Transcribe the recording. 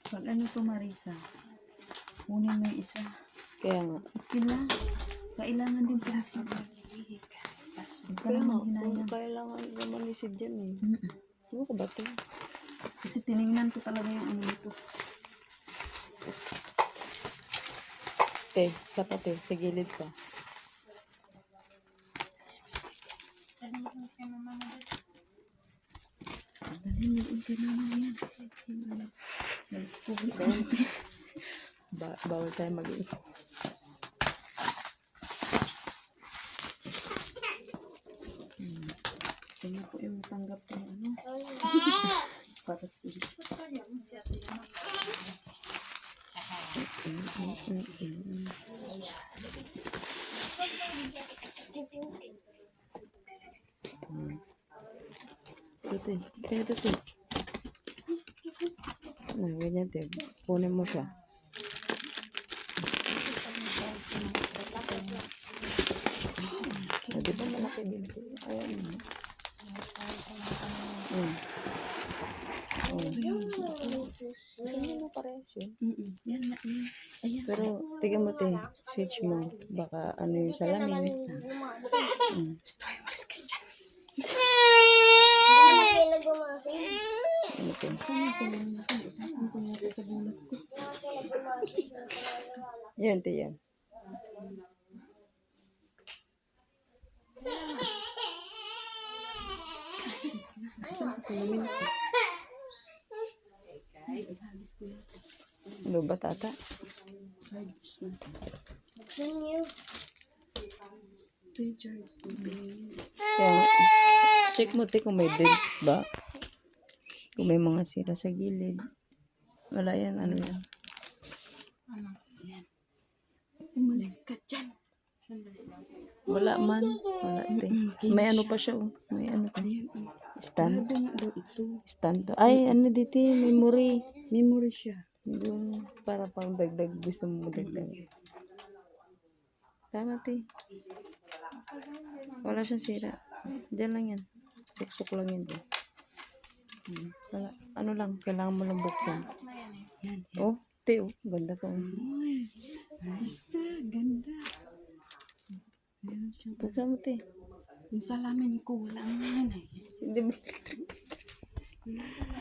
Pag ano to, Marisa, kunin mo yung isa. Kaya nga. Okay lang. Kailangan din pinasin. Huwag ka Kaya nga, naman hinayang. kailangan naman ni Sid yan eh. Ano ko ba ito? Kasi tinignan ko talaga yung ano nito. Dapat sa gilid pa. Dali mo yung kinama yan. Mas ko. Bawal tayo mag-iip. Kaya po yung tanggap ko ano. Para sa Ito kaya ito. Ganyan te. Kunin mo siya. Di ba malaki din? Ayan. Ganyan mo parehas yun. Yan na yun. Ayan. Pero, tignan mo te. Switch mo. Baka ano yung salamin. Stoy, malis kayo dyan. Ano te? Sana sa mga natin. Itapon ko nga sa bulat ko. Yan te yan. Saan ka salamin ko? Ano ba tata? Charge na. Ito yung charge ko. Kaya, check mo te kung may dents ba. Kung may mga sira sa gilid. Wala yan, ano yan. Umalis ka dyan. Wala man. Wala te. May ano pa siya oh. May ano to. Stand. Ano nga daw ito? Stand to. Ay, ano dito memory. Memory siya. Yung para pang dagdag. Gusto mo dagdag. Tama te. Wala siyang sira. Diyan lang yan. Suksok lang yan dyan. Wala. Ano lang. Kailangan mo lang buksan. Oh, te oh. Ganda pa oh. Uy, isa, ganda. Meron siyang, Buksan mo te. yung salamin ko, wala nga yan eh. Hindi ba?